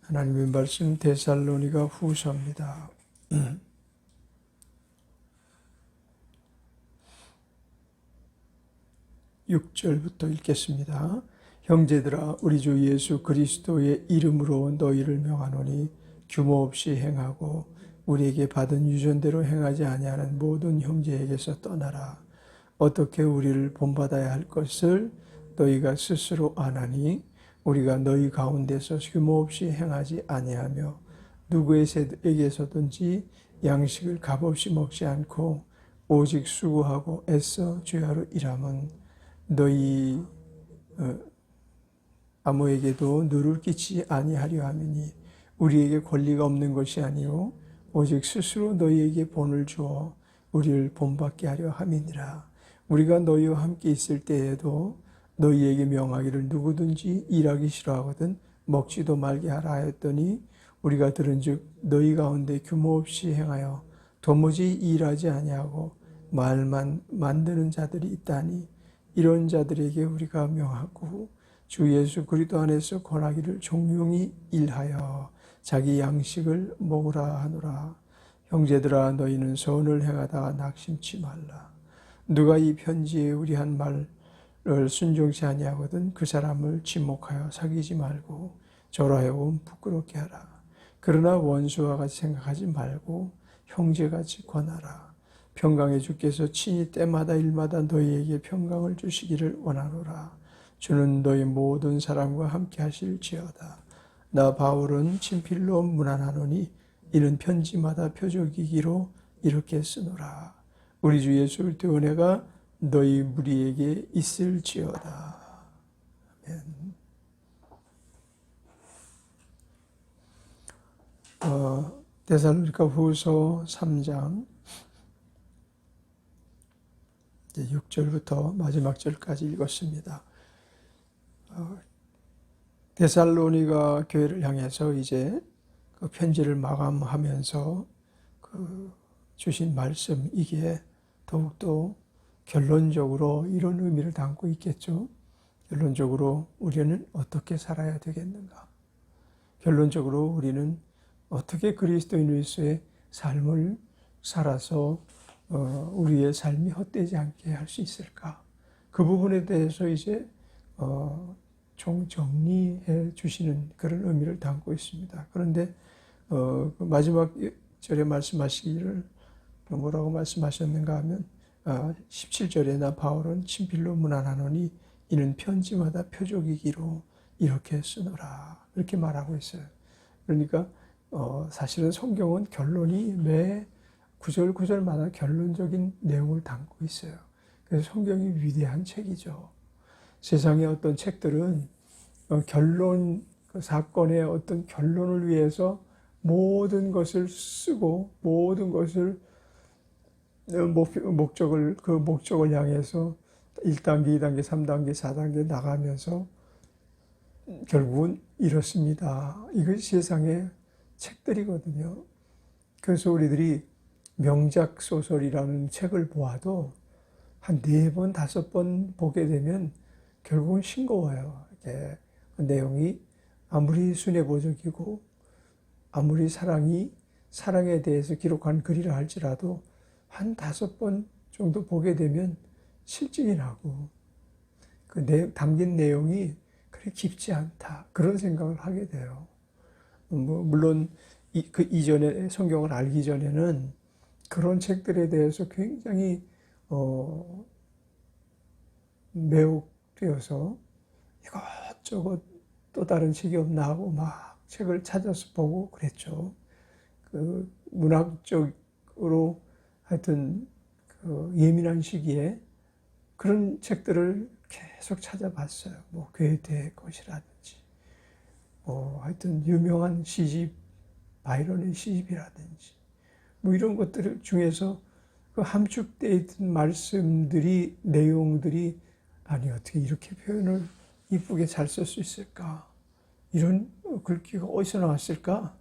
하나님의 말씀 데살로니가 후서입니다. 6절부터 읽겠습니다. 형제들아, 우리 주 예수 그리스도의 이름으로 너희를 명하노니 규모 없이 행하고 우리에게 받은 유전대로 행하지 아니하는 모든 형제에게서 떠나라. 어떻게 우리를 본받아야 할 것을 너희가 스스로 아나니 우리가 너희 가운데서 규모 없이 행하지 아니하며 누구에게서든지 양식을 값없이 먹지 않고 오직 수고하고 애써 주야로 일함은 너희 아무에게도 누를 끼치지 아니하려 함이니 우리에게 권리가 없는 것이 아니요 오직 스스로 너희에게 본을 주어 우리를 본받게 하려 함이니라. 우리가 너희와 함께 있을 때에도 너희에게 명하기를 누구든지 일하기 싫어하거든 먹지도 말게 하라 하였더니 우리가 들은즉 너희 가운데 규모 없이 행하여 도무지 일하지 아니하고 말만 만드는 자들이 있다니 이런 자들에게 우리가 명하고 주 예수 그리스도 안에서 권하기를 종용히 일하여 자기 양식을 먹으라 하노라. 형제들아, 너희는 선을 행하다가 낙심치 말라. 누가 이 편지에 우리 한 말을 순종치 아니하거든 그 사람을 지목하여 사귀지 말고 저라하여금 부끄럽게 하라. 그러나 원수와 같이 생각하지 말고 형제같이 권하라. 평강의 주께서 친히 때마다 일마다 너희에게 평강을 주시기를 원하노라. 주는 너희 모든 사람과 함께 하실지어다. 나 바울은 친필로 문안하노니 이는 편지마다 표적이기로 이렇게 쓰노라. 우리 주 예수 그리스도의 은혜가 너희 무리에게 있을지어다. 아멘. 데살로니가 후서 3장 6절부터 마지막 절까지 읽었습니다. 데살로니가 교회를 향해서 이제 그 편지를 마감하면서 그 주신 말씀 이게 더욱더 결론적으로 이런 의미를 담고 있겠죠. 결론적으로 우리는 어떻게 살아야 되겠는가? 결론적으로 우리는 어떻게 그리스도인으로서의 삶을 살아서 우리의 삶이 헛되지 않게 할 수 있을까? 그 부분에 대해서 이제 총 정리해 주시는 그런 의미를 담고 있습니다. 그런데 그 마지막 절에 말씀하시기를 뭐라고 말씀하셨는가 하면 17절에 나 바울은 친필로 문안하노니 이는 편지마다 표적이기로 이렇게 쓰노라 이렇게 말하고 있어요. 그러니까 사실은 성경은 결론이 매 구절마다 결론적인 내용을 담고 있어요. 그래서 성경이 위대한 책이죠. 세상의 어떤 책들은 결론, 그 사건의 어떤 결론을 위해서 모든 것을 쓰고 모든 것을 그 목적을 향해서 1단계, 2단계, 3단계, 4단계 나가면서 결국은 이렇습니다. 이것이 세상의 책들이거든요. 그래서 우리들이 명작 소설이라는 책을 보아도 한 4번, 5번 보게 되면 결국은 싱거워요. 이게 내용이 아무리 순애보적이고 아무리 사랑에 대해서 기록한 글이라 할지라도 한 5번 정도 보게 되면 실증이 나고 그 담긴 내용이 그렇게 깊지 않다. 그런 생각을 하게 돼요. 물론 그 이전에 성경을 알기 전에는 그런 책들에 대해서 굉장히 매혹되어서 이것저것 또 다른 책이 없나 하고 막 책을 찾아서 보고 그랬죠. 그 문학적으로 하여튼 그 예민한 시기에 그런 책들을 계속 찾아봤어요. 뭐 괴테의 것이라든지, 하여튼 유명한 시집, 바이런의 시집이라든지, 뭐 이런 것들 중에서 그 함축되어 있던 말씀들이, 내용들이 아니 어떻게 이렇게 표현을 이쁘게 잘 쓸 수 있을까? 이런 글귀가 어디서 나왔을까?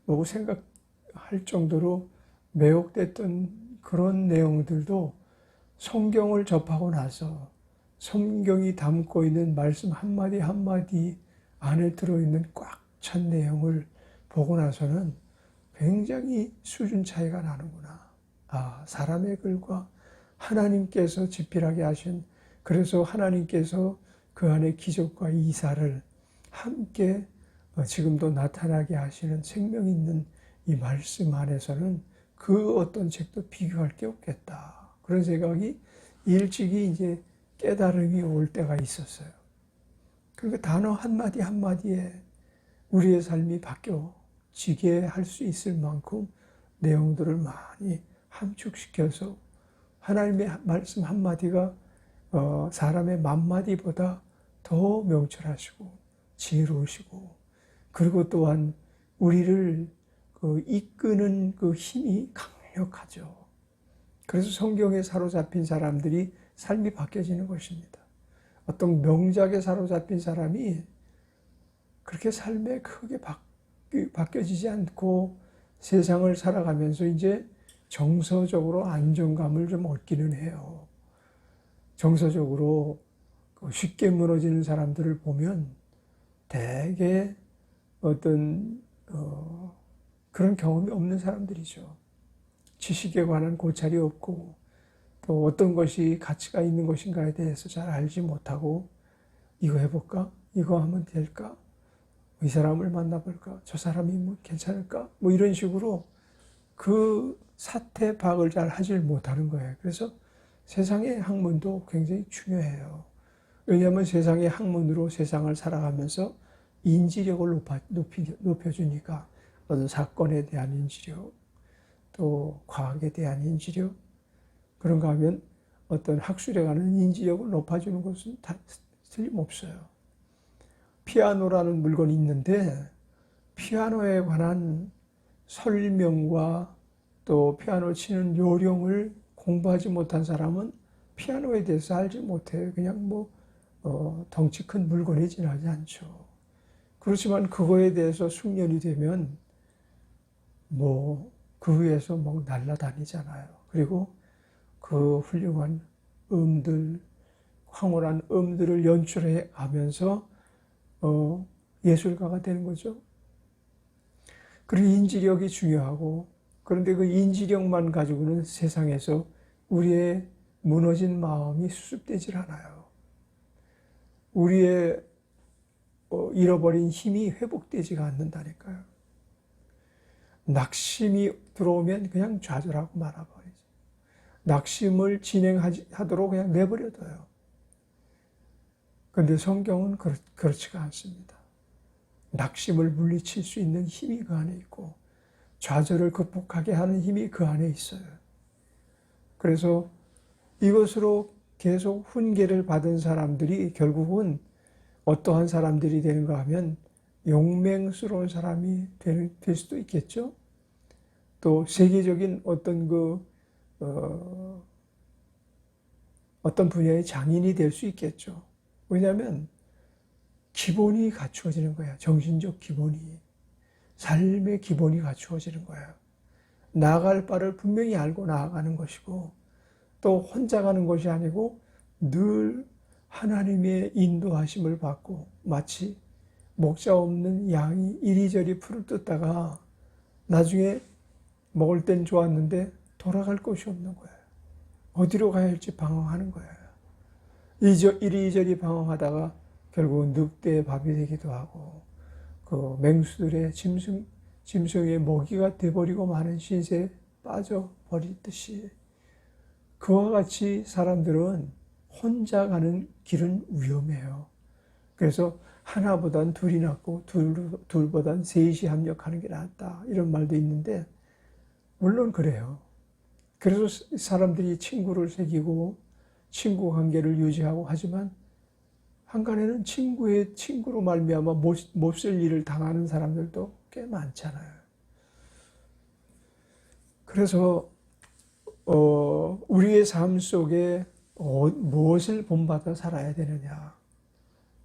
라고 생각할 정도로 매혹됐던 그런 내용들도 성경을 접하고 나서 성경이 담고 있는 말씀 한마디 한마디 안에 들어있는 꽉 찬 내용을 보고 나서는 굉장히 수준 차이가 나는구나. 아, 사람의 글과 하나님께서 집필하게 하신, 그래서 하나님께서 그 안에 기적과 이사를 함께 지금도 나타나게 하시는 생명 있는 이 말씀 안에서는 그 어떤 책도 비교할 게 없겠다. 그런 생각이 일찍이 이제 깨달음이 올 때가 있었어요. 그러니까 단어 한마디 한마디에 우리의 삶이 바뀌어지게 할 수 있을 만큼 내용들을 많이 함축시켜서 하나님의 말씀 한마디가 사람의 만마디보다 더 명철하시고 지혜로우시고, 그리고 또한 우리를 이끄는 그 힘이 강력하죠. 그래서 성경에 사로잡힌 사람들이 삶이 바뀌어지는 것입니다. 어떤 명작에 사로잡힌 사람이 그렇게 삶에 크게 바뀌어지지 않고 세상을 살아가면서 이제 정서적으로 안정감을 좀 얻기는 해요. 정서적으로 쉽게 무너지는 사람들을 보면 대개 어떤 그런 경험이 없는 사람들이죠. 지식에 관한 고찰이 없고, 또 어떤 것이 가치가 있는 것인가에 대해서 잘 알지 못하고, 이거 해볼까? 이거 하면 될까? 이 사람을 만나볼까? 저 사람이 뭐 괜찮을까? 뭐 이런 식으로 그 사태 파악을 잘 하질 못하는 거예요. 그래서 세상의 학문도 굉장히 중요해요. 왜냐하면 세상의 학문으로 세상을 살아가면서 인지력을 높여주니까, 어떤 사건에 대한 인지력, 또 과학에 대한 인지력, 그런가 하면 어떤 학술에 관한 인지력을 높여주는 것은 다 틀림없어요. 피아노라는 물건이 있는데 피아노에 관한 설명과 또 피아노 치는 요령을 공부하지 못한 사람은 피아노에 대해서 알지 못해요. 그냥 뭐 덩치 큰 물건에 지나지 않죠. 그렇지만 그거에 대해서 숙련이 되면 뭐 그 위에서 막 날아다니잖아요. 그리고 그 훌륭한 음들, 황홀한 음들을 연출해 가면서 예술가가 되는 거죠. 그리고 인지력이 중요하고, 그런데 그 인지력만 가지고는 세상에서 우리의 무너진 마음이 수습되질 않아요. 우리의 잃어버린 힘이 회복되지가 않는다니까요. 낙심이 들어오면 그냥 좌절하고 말아버리죠. 낙심을 진행하도록 그냥 내버려둬요. 그런데 성경은 그렇지가 않습니다. 낙심을 물리칠 수 있는 힘이 그 안에 있고, 좌절을 극복하게 하는 힘이 그 안에 있어요. 그래서 이것으로 계속 훈계를 받은 사람들이 결국은 어떠한 사람들이 되는가 하면 용맹스러운 사람이 될 수도 있겠죠. 또 세계적인 어떤 어떤 분야의 장인이 될 수 있겠죠. 왜냐하면 기본이 갖추어지는 거야. 정신적 기본이. 삶의 기본이 갖추어지는 거야. 나아갈 바를 분명히 알고 나아가는 것이고, 또 혼자 가는 것이 아니고 늘 하나님의 인도하심을 받고, 마치 목자 없는 양이 이리저리 풀을 뜯다가 나중에 먹을 땐 좋았는데 돌아갈 곳이 없는 거예요. 어디로 가야 할지 방황하는 거예요. 이리저리 방황하다가 결국은 늑대의 밥이 되기도 하고, 그 맹수들의 짐승의 먹이가 돼버리고 많은 신세에 빠져버리듯이, 그와 같이 사람들은 혼자 가는 길은 위험해요. 그래서 하나보단 둘이 낫고 둘보단 셋이 합력하는 게 낫다, 이런 말도 있는데 물론 그래요. 그래서 사람들이 친구를 새기고 친구 관계를 유지하고 하지만 한간에는 친구로 말미암아 몹쓸 일을 당하는 사람들도 꽤 많잖아요. 그래서 우리의 삶 속에 무엇을 본받아 살아야 되느냐,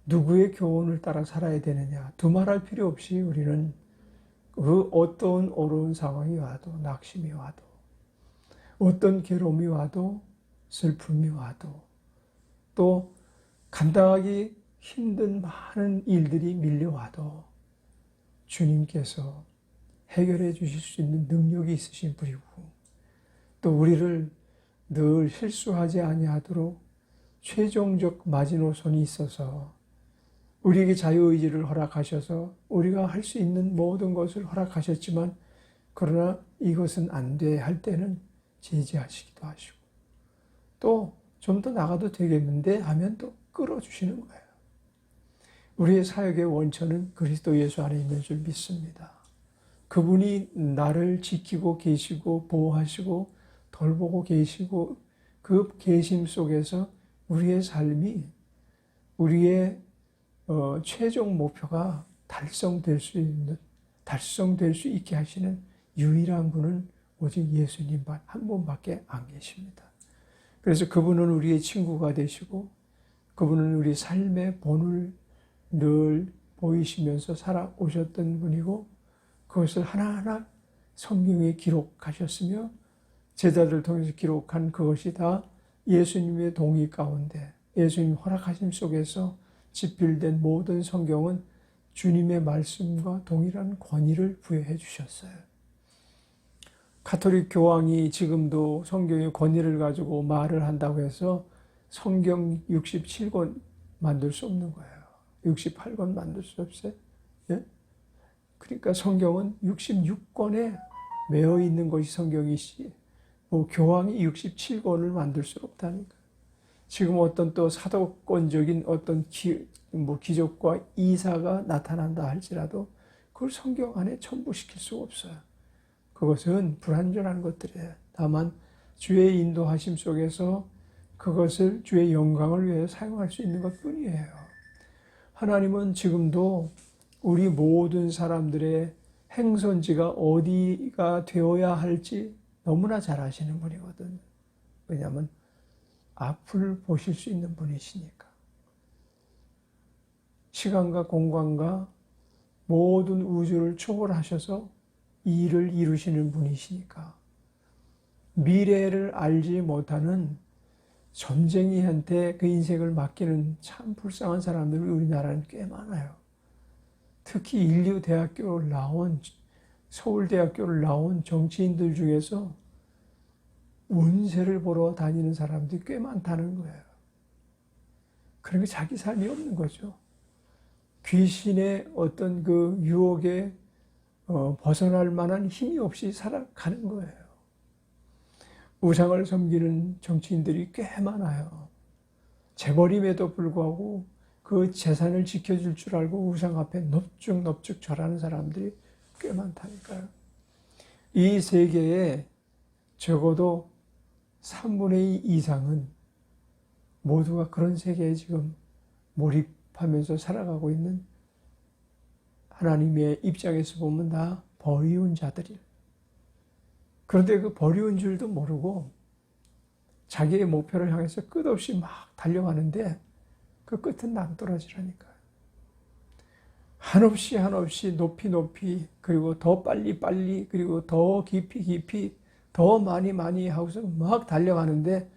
누구의 교훈을 따라 살아야 되느냐, 두말할 필요 없이 우리는 그 어떤 어려운 상황이 와도, 낙심이 와도, 어떤 괴로움이 와도, 슬픔이 와도, 또 감당하기 힘든 많은 일들이 밀려와도 주님께서 해결해 주실 수 있는 능력이 있으신 분이고, 또 우리를 늘 실수하지 아니하도록 최종적 마지노선이 있어서 우리에게 자유의지를 허락하셔서 우리가 할 수 있는 모든 것을 허락하셨지만, 그러나 이것은 안 돼 할 때는 제지하시기도 하시고, 또 좀 더 나가도 되겠는데 하면 또 끌어주시는 거예요. 우리의 사역의 원천은 그리스도 예수 안에 있는 줄 믿습니다. 그분이 나를 지키고 계시고 보호하시고 돌보고 계시고, 그 계심 속에서 우리의 삶이, 우리의 최종 목표가 달성될 수 있게 하시는 유일한 분은 오직 예수님 한 분밖에 안 계십니다. 그래서 그분은 우리의 친구가 되시고, 그분은 우리 삶의 본을 늘 보이시면서 살아오셨던 분이고, 그것을 하나하나 성경에 기록하셨으며, 제자들 통해서 기록한 그것이 다 예수님의 동의 가운데, 예수님 허락하심 속에서 집필된 모든 성경은 주님의 말씀과 동일한 권위를 부여해 주셨어요. 가톨릭 교황이 지금도 성경의 권위를 가지고 말을 한다고 해서 성경 67권 만들 수 없는 거예요. 68권 만들 수 없어요. 예? 그러니까 성경은 66권에 매여 있는 것이 성경이시, 교황이 67권을 만들 수 없다니까. 지금 어떤 또 사도권적인 어떤 기적과 이사가 나타난다 할지라도 그걸 성경 안에 첨부시킬 수가 없어요. 그것은 불완전한 것들이에요. 다만 주의 인도하심 속에서 그것을 주의 영광을 위해 사용할 수 있는 것뿐이에요. 하나님은 지금도 우리 모든 사람들의 행선지가 어디가 되어야 할지 너무나 잘 아시는 분이거든요. 왜냐하면 앞을 보실 수 있는 분이시니까. 시간과 공간과 모든 우주를 초월하셔서 이 일을 이루시는 분이시니까. 미래를 알지 못하는 점쟁이한테 그 인생을 맡기는 참 불쌍한 사람들이 우리나라는 꽤 많아요. 특히 인류대학교를 나온, 서울대학교를 나온 정치인들 중에서 운세를 보러 다니는 사람들이 꽤 많다는 거예요. 그러니까 자기 삶이 없는 거죠. 귀신의 어떤 그 유혹에 벗어날 만한 힘이 없이 살아가는 거예요. 우상을 섬기는 정치인들이 꽤 많아요. 재벌임에도 불구하고 그 재산을 지켜줄 줄 알고 우상 앞에 넙죽넙죽 절하는 사람들이 꽤 많다니까요. 이 세계에 적어도 3분의 2 이상은 모두가 그런 세계에 지금 몰입하면서 살아가고 있는, 하나님의 입장에서 보면 다 버리운 자들이에요. 그런데 그 버리운 줄도 모르고 자기의 목표를 향해서 끝없이 막 달려가는데 그 끝은 낭떠러지라니까요. 한없이 한없이 높이 높이, 그리고 더 빨리 빨리, 그리고 더 깊이 깊이, 더 많이 많이 하고서 막 달려가는데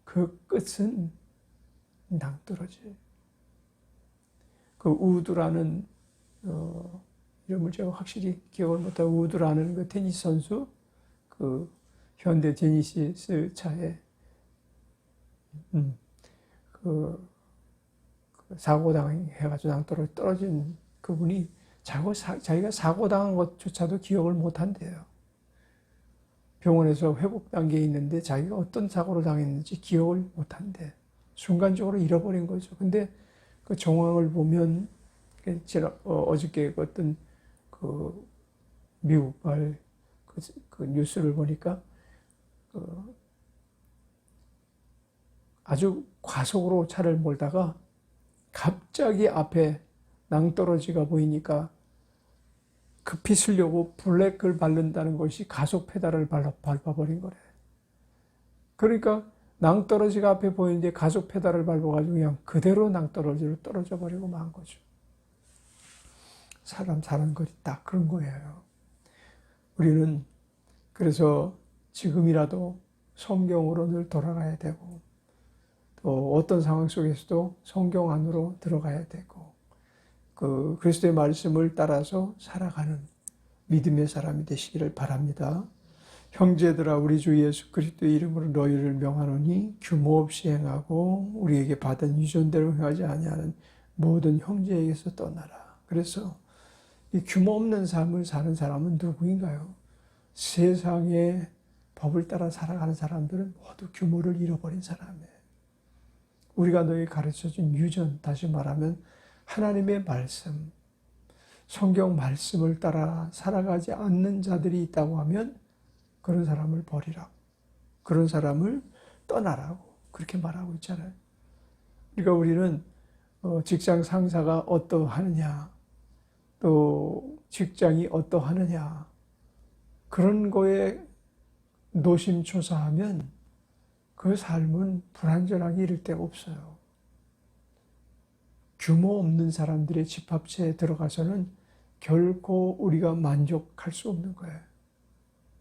그 끝은 낭떠러지. 그 우드라는 이름을 제가 확실히 기억을 못하고, 우드라는 그 테니스 선수, 그 현대 제니시스 차에 그 사고 당해가지고 낭떠러지 떨어진 그분이 자기가 사고 당한 것조차도 기억을 못 한대요. 병원에서 회복 단계에 있는데 자기가 어떤 사고를 당했는지 기억을 못 한대. 순간적으로 잃어버린 거죠. 근데 그 정황을 보면, 어저께 어떤 그 미국발 그 뉴스를 보니까 아주 과속으로 차를 몰다가 갑자기 앞에 낭떠러지가 보이니까 급히 쓰려고 블랙을 바른다는 것이 가속 페달을 밟아버린 거래. 그러니까 낭떠러지가 앞에 보이는데 가속 페달을 밟아가지고 그냥 그대로 낭떠러지로 떨어져 버리고 만 거죠. 사람 사는 것이 딱 그런 거예요. 우리는 그래서 지금이라도 성경으로 늘 돌아가야 되고, 또 어떤 상황 속에서도 성경 안으로 들어가야 되고, 그 그리스도의 말씀을 따라서 살아가는 믿음의 사람이 되시기를 바랍니다. 형제들아 우리 주 예수 그리스도의 이름으로 너희를 명하노니 규모 없이 행하고 우리에게 받은 유전대로 행하지 아니하는 모든 형제에게서 떠나라. 그래서 이 규모 없는 삶을 사는 사람은 누구인가요? 세상의 법을 따라 살아가는 사람들은 모두 규모를 잃어버린 사람이에요. 우리가 너희 가르쳐준 유전, 다시 말하면 하나님의 말씀, 성경 말씀을 따라 살아가지 않는 자들이 있다고 하면 그런 사람을 버리라고, 그런 사람을 떠나라고 그렇게 말하고 있잖아요. 그러니까 우리는 직장 상사가 어떠하느냐, 또 직장이 어떠하느냐, 그런 거에 노심초사하면 그 삶은 불완전하게 이를 데가 없어요. 규모 없는 사람들의 집합체에 들어가서는 결코 우리가 만족할 수 없는 거예요.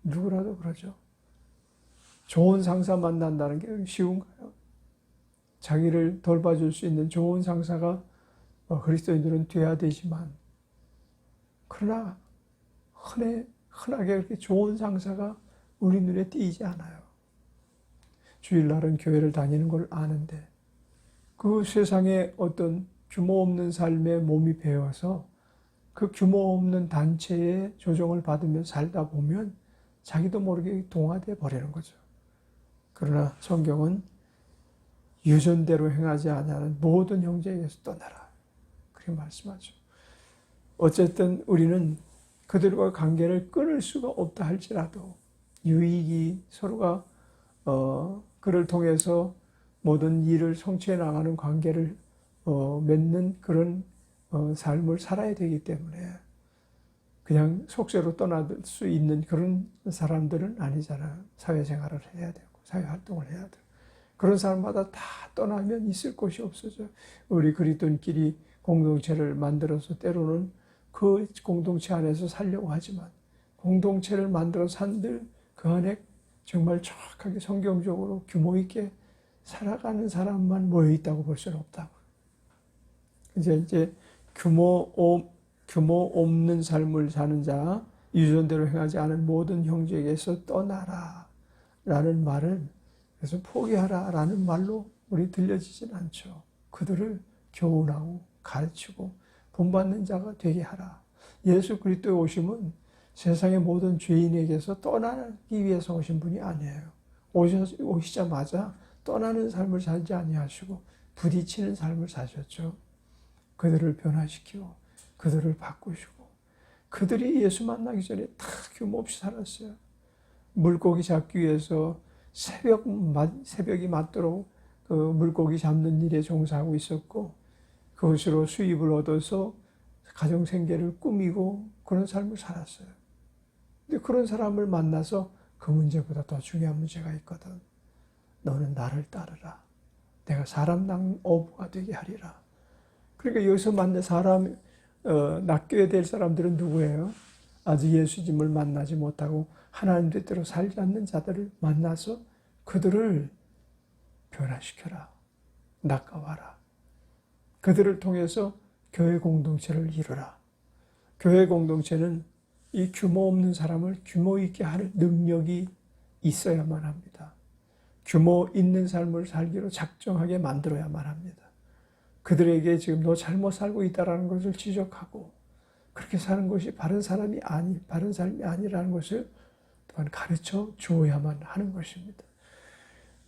누구라도 그러죠. 좋은 상사 만난다는 게 쉬운가요? 자기를 돌봐줄 수 있는 좋은 상사가 그리스도인들은 돼야 되지만, 그러나 흔하게 그렇게 좋은 상사가 우리 눈에 띄지 않아요. 주일날은 교회를 다니는 걸 아는데 그 세상에 어떤 규모 없는 삶에 몸이 배어서 그 규모 없는 단체의 조정을 받으며 살다 보면 자기도 모르게 동화되어 버리는 거죠. 그러나 성경은 유전대로 행하지 아니하는 모든 형제에게서 떠나라, 그렇게 말씀하죠. 어쨌든 우리는 그들과 관계를 끊을 수가 없다 할지라도 유익이 서로가 그를 통해서 모든 일을 성취해 나가는 관계를 맺는 그런 삶을 살아야 되기 때문에 그냥 속세로 떠날 수 있는 그런 사람들은 아니잖아요. 사회생활을 해야 되고 사회활동을 해야 되고 그런 사람마다 다 떠나면 있을 곳이 없어져요. 우리 그리스도인끼리 공동체를 만들어서 때로는 그 공동체 안에서 살려고 하지만 공동체를 만들어 산들 그 안에 정말 정확하게 성경적으로 규모 있게 살아가는 사람만 모여 있다고 볼 수는 없다고. 이제 규모 없는 삶을 사는 자, 유전대로 행하지 않은 모든 형제에게서 떠나라 라는 말은, 그래서 포기하라 라는 말로 우리 들려지진 않죠. 그들을 교훈하고 가르치고 본받는 자가 되게 하라. 예수 그리스도의 오심은 세상의 모든 죄인에게서 떠나기 위해서 오신 분이 아니에요. 오시자마자 떠나는 삶을 살지 아니하시고 부딪히는 삶을 사셨죠. 그들을 변화시키고 그들을 바꾸시고, 그들이 예수 만나기 전에 다 규모 없이 살았어요. 물고기 잡기 위해서 새벽이 맞도록 그 물고기 잡는 일에 종사하고 있었고, 그것으로 수입을 얻어서 가정 생계를 꾸미고 그런 삶을 살았어요. 근데 그런 사람을 만나서 그 문제보다 더 중요한 문제가 있거든. 너는 나를 따르라. 내가 사람당 어부가 되게 하리라. 그러니까 여기서 만난 사람, 낚여야 될 사람들은 누구예요? 아직 예수님을 만나지 못하고 하나님 뜻대로 살지 않는 자들을 만나서 그들을 변화시켜라. 낚아와라. 그들을 통해서 교회 공동체를 이루라. 교회 공동체는 이 규모 없는 사람을 규모 있게 할 능력이 있어야만 합니다. 규모 있는 삶을 살기로 작정하게 만들어야만 합니다. 그들에게 지금 너 잘못 살고 있다는 것을 지적하고 그렇게 사는 것이 바른 삶이 아니라는 것을 또한 가르쳐 주어야만 하는 것입니다.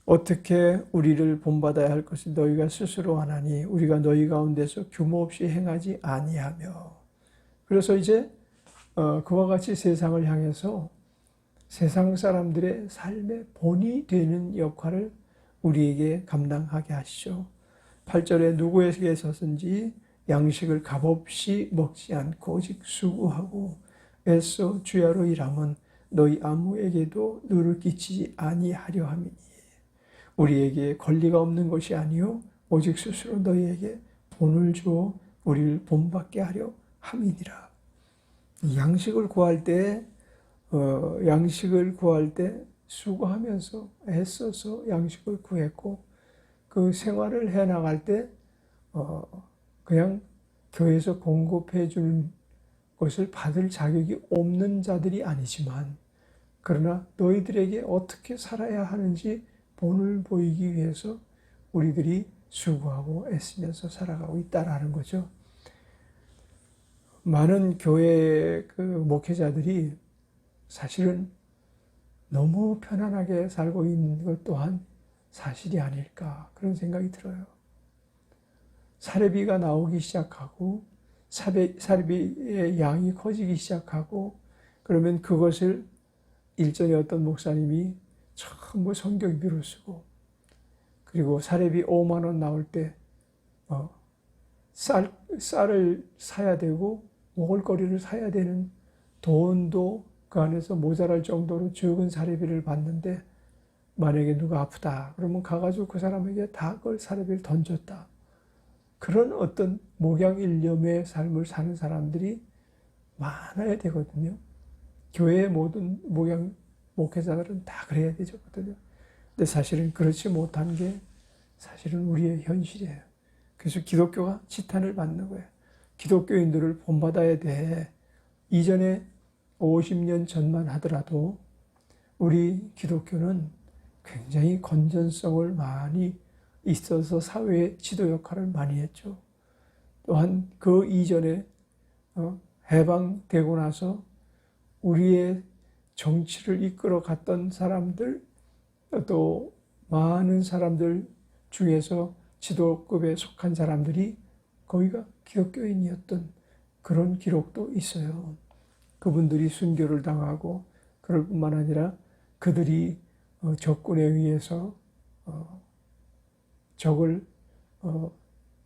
어떻게 우리를 본받아야 할 것을 너희가 스스로 하나니 우리가 너희 가운데서 규모 없이 행하지 아니하며. 그래서 이제 그와 같이 세상을 향해서 세상 사람들의 삶의 본이 되는 역할을 우리에게 감당하게 하시죠. 8절에 누구에게서든지 양식을 값없이 먹지 않고 오직 수고하고 애써 주야로 일함은 너희 아무에게도 누를 끼치지 아니하려 함이니 우리에게 권리가 없는 것이 아니요 오직 스스로 너희에게 본을 주어 우리를 본받게 하려 함이니라. 양식을 구할 때 수고하면서 애써서 양식을 구했고 그 생활을 해나갈 때 그냥 교회에서 공급해 주는 그것을 받을 자격이 없는 자들이 아니지만 그러나 너희들에게 어떻게 살아야 하는지 본을 보이기 위해서 우리들이 수고하고 애쓰면서 살아가고 있다라는 거죠. 많은 교회 그 목회자들이 사실은 너무 편안하게 살고 있는 것 또한 사실이 아닐까 그런 생각이 들어요. 사례비가 나오기 시작하고 사례비의 양이 커지기 시작하고 그러면 그것을 일전에 어떤 목사님이 전부 성경비로 쓰고 그리고 사례비 5만 원 나올 때 쌀을 사야 되고 먹을거리를 사야 되는 돈도 그 안에서 모자랄 정도로 적은 사례비를 받는데 만약에 누가 아프다 그러면 가가지고 그 사람에게 다 그걸 사례비를 던졌다. 그런 어떤 목양일념의 삶을 사는 사람들이 많아야 되거든요. 교회의 모든 목회자들은 다 그래야 되거든요. 근데 사실은 그렇지 못한 게 사실은 우리의 현실이에요. 그래서 기독교가 지탄을 받는 거예요. 기독교인들을 본받아야 돼. 이전에 50년 전만 하더라도 우리 기독교는 굉장히 건전성을 많이 있어서 사회의 지도 역할을 많이 했죠. 또한 그 이전에 해방되고 나서 우리의 정치를 이끌어 갔던 사람들 또 많은 사람들 중에서 지도급에 속한 사람들이 거기가 기독교인이었던 그런 기록도 있어요. 그분들이 순교를 당하고 그럴 뿐만 아니라 그들이 적군에 의해서 적을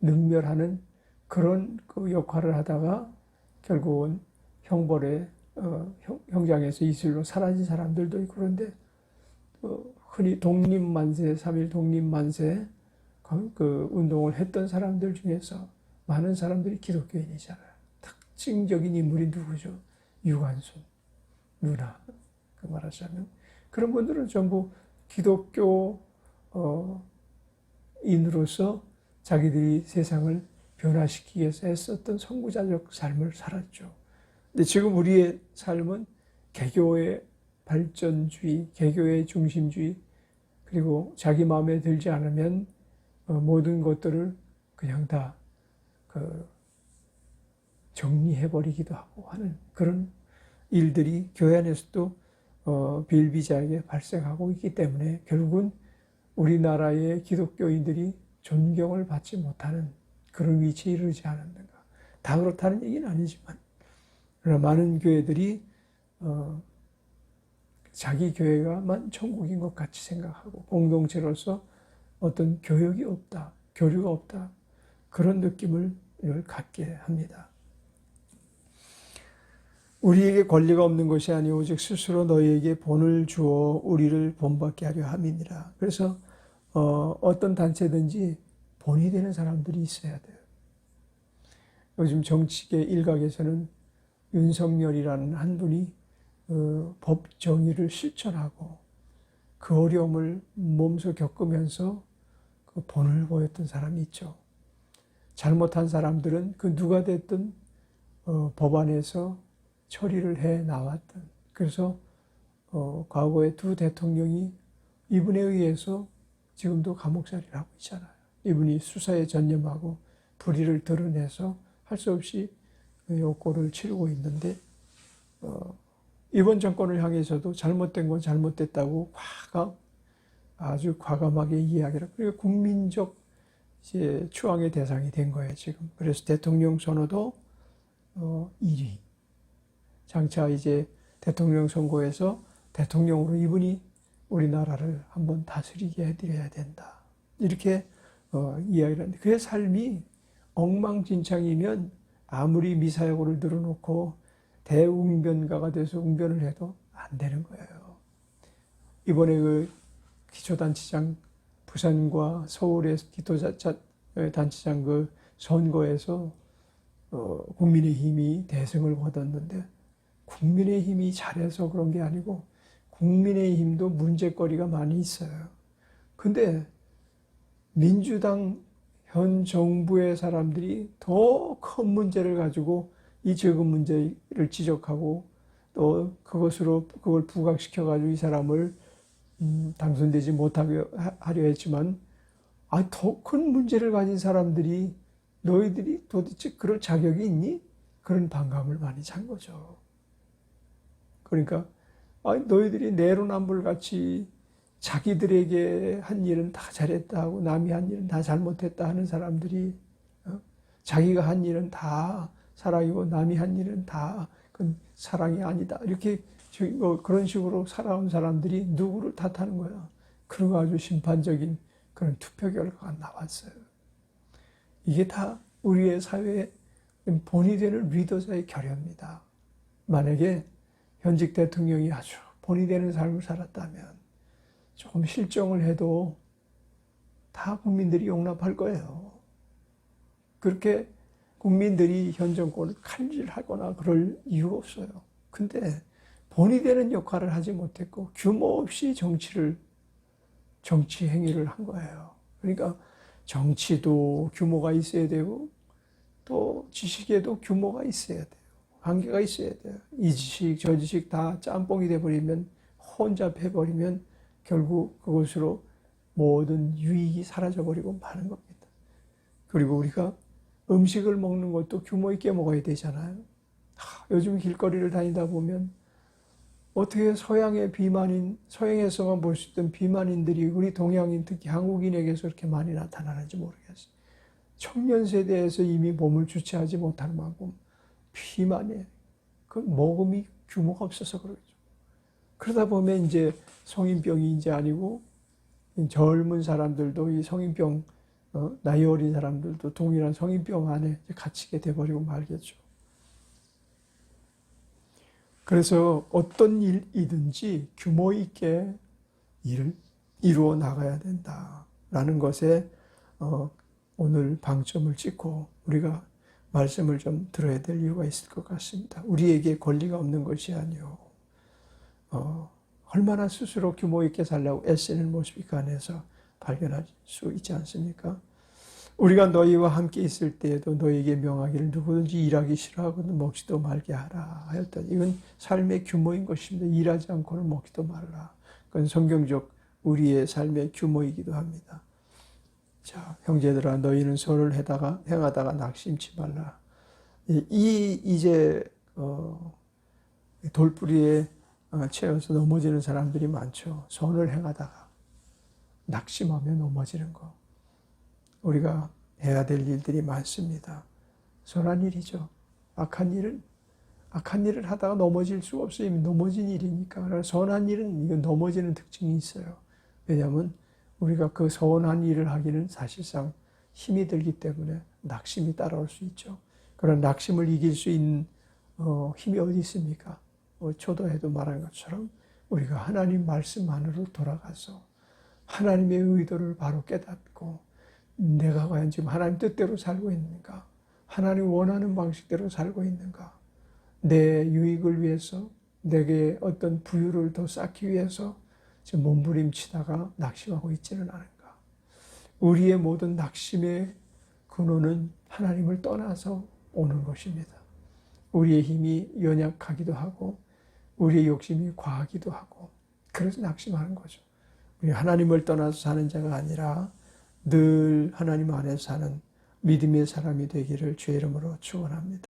능멸하는 그런 그 역할을 하다가 결국은 형벌의 형장에서 이슬로 사라진 사람들도 있고 그런데 흔히 독립만세, 3.1 독립만세 그 운동을 했던 사람들 중에서 많은 사람들이 기독교인이잖아요. 특징적인 인물이 누구죠? 유관순 누나 그 말하자면 그런 분들은 전부 기독교 인으로서 자기들이 세상을 변화시키기 위해서 애썼던 선구자적 삶을 살았죠. 근데 지금 우리의 삶은 개교의 발전주의, 개교의 중심주의, 그리고 자기 마음에 들지 않으면 모든 것들을 그냥 다 정리해버리기도 하고 하는 그런 일들이 교회 안에서도 비일비재하게 발생하고 있기 때문에 결국은 우리나라의 기독교인들이 존경을 받지 못하는 그런 위치에 이르지 않았는가. 다 그렇다는 얘기는 아니지만 그러나 많은 교회들이 자기 교회가만 천국인 것 같이 생각하고 공동체로서 어떤 교육이 없다, 교류가 없다 그런 느낌을 갖게 합니다. 우리에게 권리가 없는 것이 아니오 오직 스스로 너희에게 본을 주어 우리를 본받게 하려 함이니라. 그래서 어떤 단체든지 본이 되는 사람들이 있어야 돼요. 요즘 정치계 일각에서는 윤석열이라는 한 분이 법 정의를 실천하고 그 어려움을 몸소 겪으면서 그 본을 보였던 사람이 있죠. 잘못한 사람들은 그 누가 됐든 법안에서 처리를 해 나왔던 그래서 과거에 두 대통령이 이분에 의해서 지금도 감옥살이를 하고 있잖아요. 이분이 수사에 전념하고 불의를 드러내서 할 수 없이 욕구를 치르고 있는데 이번 정권을 향해서도 잘못된 건 잘못됐다고 아주 과감하게 이야기를 그리고 국민적 이제 추앙의 대상이 된 거예요 지금. 그래서 대통령 선호도 1위. 장차 이제 대통령 선거에서 대통령으로 이분이 우리나라를 한번 다스리게 해드려야 된다. 이렇게 이야기를 하는데 그의 삶이 엉망진창이면 아무리 미사여구를 늘어놓고 대웅변가가 돼서 웅변을 해도 안 되는 거예요. 이번에 그 기초단체장 부산과 서울의 기초단체장 그 선거에서 국민의힘이 대승을 거뒀는데 국민의힘이 잘해서 그런 게 아니고 국민의힘도 문제거리가 많이 있어요. 근데 민주당 현 정부의 사람들이 더 큰 문제를 가지고 이 적은 문제를 지적하고 또 그걸 부각시켜 가지고 이 사람을 당선되지 못하게 하려 했지만, 더 큰 문제를 가진 사람들이 너희들이 도대체 그럴 자격이 있니? 그런 반감을 많이 산 거죠. 그러니까 너희들이 내로남불같이 자기들에게 한 일은 다 잘했다 하고 남이 한 일은 다 잘못했다 하는 사람들이, 자기가 한 일은 다 사랑이고 남이 한 일은 다 그건 사랑이 아니다, 이렇게 그런 식으로 살아온 사람들이 누구를 탓하는 거야. 그리고 아주 심판적인 그런 투표 결과가 나왔어요. 이게 다 우리의 사회의 본이 되는 리더자의 결여입니다. 만약에 현직 대통령이 아주 본이 되는 삶을 살았다면 조금 실정을 해도 다 국민들이 용납할 거예요. 그렇게 국민들이 현 정권을 칼질하거나 그럴 이유가 없어요. 근데 본이 되는 역할을 하지 못했고 규모 없이 정치 행위를 한 거예요. 그러니까 정치도 규모가 있어야 되고 또 지식에도 규모가 있어야 돼요. 한계가 있어야 돼요. 이 지식 저 지식 다 짬뽕이 돼버리면, 혼잡해버리면 결국 그것으로 모든 유익이 사라져버리고 마는 겁니다. 그리고 우리가 음식을 먹는 것도 규모 있게 먹어야 되잖아요. 요즘 길거리를 다니다 보면 어떻게 서양에서만 볼 수 있던 비만인들이 우리 동양인, 특히 한국인에게서 그렇게 많이 나타나는지 모르겠어요. 청년 세대에서 이미 몸을 주체하지 못할 만큼 비만에 그 모금이 규모가 없어서 그러죠. 그러다 보면 이제 성인병이 이제 아니고 젊은 사람들도 이 성인병, 나이 어린 사람들도 동일한 성인병 안에 갇히게 돼버리고 말겠죠. 그래서 어떤 일이든지 규모 있게 일을 이루어 나가야 된다라는 것에 오늘 방점을 찍고 우리가 말씀을 좀 들어야 될 이유가 있을 것 같습니다. 우리에게 권리가 없는 것이 아니요, 얼마나 스스로 규모 있게 살려고 애쓰는 모습이 그 안에서 발견할 수 있지 않습니까? 우리가 너희와 함께 있을 때에도 너희에게 명하기를 누구든지 일하기 싫어하거든 먹지도 말게 하라 하였더니, 이건 삶의 규모인 것입니다. 일하지 않고는 먹지도 말라. 그건 성경적 우리의 삶의 규모이기도 합니다. 자, 형제들아, 너희는 선을 행하다가 낙심치 말라. 이제 돌뿌리에 채워서 넘어지는 사람들이 많죠. 선을 행하다가 낙심하며 넘어지는 거. 우리가 해야 될 일들이 많습니다. 선한 일이죠. 악한 일을 하다가 넘어질 수가 없어요. 이미 넘어진 일이니까. 그러나 선한 일은 이건 넘어지는 특징이 있어요. 왜냐하면 우리가 그 선한 일을 하기는 사실상 힘이 들기 때문에 낙심이 따라올 수 있죠. 그런 낙심을 이길 수 있는 힘이 어디 있습니까? 초도에도 말한 것처럼 우리가 하나님 말씀 안으로 돌아가서 하나님의 의도를 바로 깨닫고, 내가 과연 지금 하나님 뜻대로 살고 있는가? 하나님 원하는 방식대로 살고 있는가? 내 유익을 위해서, 내게 어떤 부유를 더 쌓기 위해서 지금 몸부림치다가 낙심하고 있지는 않은가? 우리의 모든 낙심의 근원은 하나님을 떠나서 오는 것입니다. 우리의 힘이 연약하기도 하고 우리의 욕심이 과하기도 하고, 그래서 낙심하는 거죠. 우리 하나님을 떠나서 사는 자가 아니라 늘 하나님 안에 사는 믿음의 사람이 되기를 주의 이름으로 축원합니다.